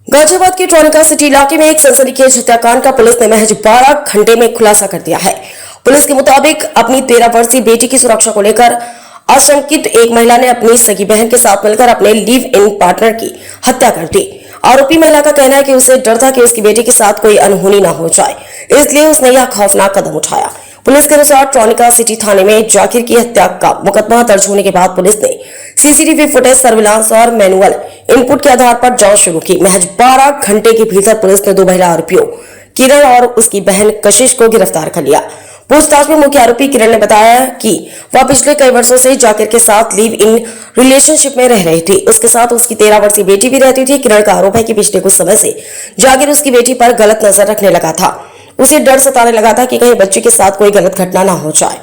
गाजियाबाद के tronica city इलाके में एक सनसनीखेज हत्याकांड का पुलिस ने महज 12 घंटे में खुलासा कर दिया है। पुलिस के मुताबिक अपनी 13 वर्षीय बेटी की सुरक्षा को लेकर आशंकित एक महिला ने अपनी सगी बहन के साथ मिलकर अपने लिव इन पार्टनर की हत्या कर दी। आरोपी महिला का कहना है कि उसे डर था कि उसकी बेटी के साथ कोई अनहोनी न हो जाए, इसलिए उसने यह खौफनाक कदम उठाया। पुलिस के अनुसार ट्रॉनिका सिटी थाने में जाकिर की हत्या का मुकदमा दर्ज होने के बाद पुलिस ने सीसीटीवी फुटेज, सर्विलांस और मैनुअल इनपुट के आधार पर जांच शुरू की। महज 12 घंटे के भीतर पुलिस ने 2 महिला आरोपियों किरण और उसकी बहन कशिश को गिरफ्तार कर लिया। पूछताछ में मुख्य आरोपी किरण ने बताया कि वह पिछले कई वर्षों से जाकिर के साथ लिव इन रिलेशनशिप में रह रही थी। उसके साथ उसकी 13 वर्षीय बेटी भी रहती थी। किरण का आरोप है कि पिछले कुछ समय से जाकिर उसकी बेटी पर गलत नजर रखने लगा था। उसे डर सताने लगा था कि कहीं बच्चे के साथ कोई गलत घटना न हो जाए।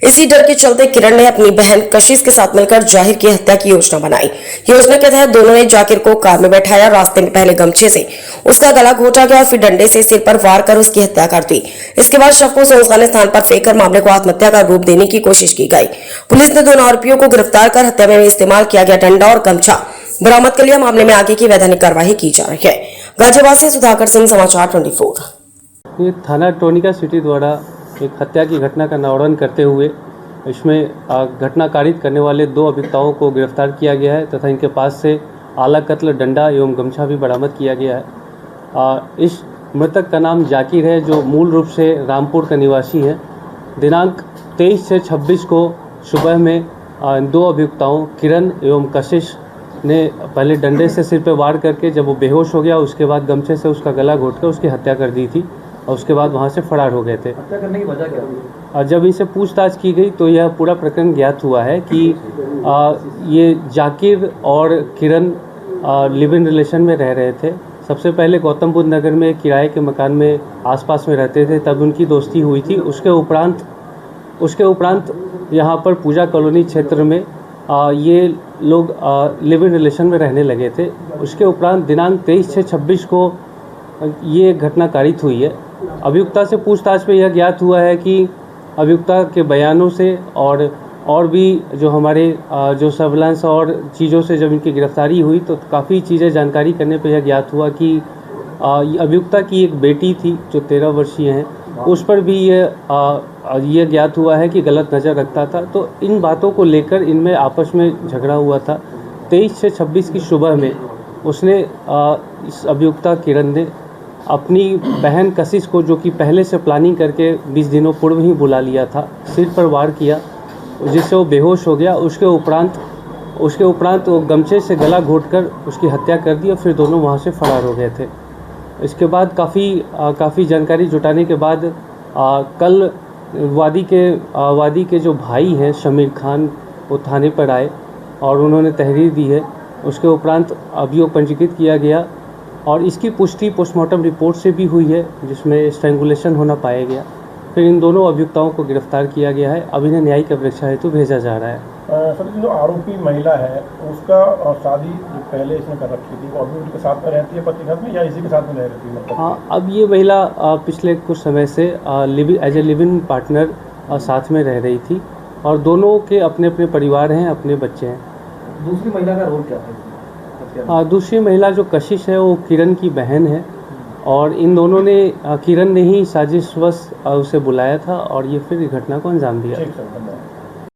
इसी डर के चलते किरण ने अपनी बहन कशिश के साथ मिलकर जाहिर की हत्या की योजना बनाई। योजना के तहत दोनों ने जाकिर को कार में बैठाया। रास्ते में पहले गमछे से उसका गला घोटा गया, फिर डंडे से सिर पर वार कर उसकी हत्या कर दी। इसके बाद शव को सुनसान स्थान पर फेंककर मामले को आत्महत्या का रूप देने की कोशिश की गई। पुलिस ने दोनों आरोपियों को गिरफ्तार कर हत्या में इस्तेमाल किया गया डंडा और गमछा बरामद कर लिया। मामले में आगे की वैधानिक कार्रवाई की जा रही है। गाजियाबाद से सुधाकर सिंह, समाचार 24। ये थाना ट्रॉनिका सिटी द्वारा एक हत्या की घटना का अनावरण करते हुए इसमें घटना कारित करने वाले 2 अभियुक्ताओं को गिरफ्तार किया गया है तथा इनके पास से आला कत्ल, डंडा एवं गमछा भी बरामद किया गया है। इस मृतक का नाम जाकिर है, जो मूल रूप से रामपुर का निवासी है। दिनांक 23 से 26 को सुबह में 2 अभियुक्ताओं किरण एवं कशिश ने पहले डंडे से सिर पर वार करके जब वो बेहोश हो गया, उसके बाद गमछे से उसका गला घोंटकर उसकी हत्या कर दी थी और उसके बाद वहाँ से फरार हो गए थे। हत्या करने की वजह क्या हुई? और जब इनसे पूछताछ की गई तो यह पूरा प्रकरण ज्ञात हुआ है कि ये जाकिर और किरण लिव इन रिलेशन में रह रहे थे। सबसे पहले गौतम बुद्ध नगर में किराए के मकान में आसपास में रहते थे, तब उनकी दोस्ती हुई थी। उसके उपरांत यहाँ पर पूजा कॉलोनी क्षेत्र में ये लोग लिव इन रिलेशन में रहने लगे थे। उसके उपरांत दिनांक 23 से 26 को ये घटना कारित हुई है। अभियुक्ता से पूछताछ में यह ज्ञात हुआ है कि अभियुक्ता के बयानों से और भी जो हमारे जो सर्विलांस और चीज़ों से जब इनकी गिरफ्तारी हुई तो काफ़ी चीज़ें जानकारी करने पर यह ज्ञात हुआ कि अभियुक्ता की एक बेटी थी जो 13 वर्षीय हैं, उस पर भी ये ज्ञात हुआ है कि गलत नज़र रखता था। तो इन बातों को लेकर इनमें आपस में झगड़ा हुआ था। 23 से 26 की सुबह में उसने इस अभियुक्ता किरण ने अपनी बहन कशिश को, जो कि पहले से प्लानिंग करके 20 दिनों पूर्व ही बुला लिया था, सिर पर वार किया जिससे वो बेहोश हो गया। उसके उपरांत वो गमछे से गला घोंटकर उसकी हत्या कर दी और फिर दोनों वहाँ से फरार हो गए थे। इसके बाद काफ़ी जानकारी जुटाने के बाद कल वादी के जो भाई हैं शमीर खान, वो थाने पर आए और उन्होंने तहरीर दी है। उसके उपरांत अभियोग पंजीकृत किया गया और इसकी पुष्टि पोस्टमार्टम रिपोर्ट से भी हुई है, जिसमें स्ट्रैंगुलेशन होना पाया गया। फिर इन दोनों अभियुक्ताओं को गिरफ्तार किया गया है। अब इन्हें न्यायिक परीक्षा हेतु भेजा जा रहा है। सर, जो आरोपी महिला है उसका शादी जो पहले इसने कर रखी थी, वो अभी उनके साथ में रहती है पति घर में, या इसी के साथ में रह रही है? हाँ, अब ये महिला पिछले कुछ समय से as a live in partner साथ में रह रही थी और दोनों के अपने अपने परिवार हैं, अपने बच्चे हैं। दूसरी महिला का रोल क्या है? दूसरी महिला जो कशिश है वो किरण की बहन है और इन दोनों ने किरण ने ही साजिशवश उसे बुलाया था और ये फिर घटना को अंजाम दिया।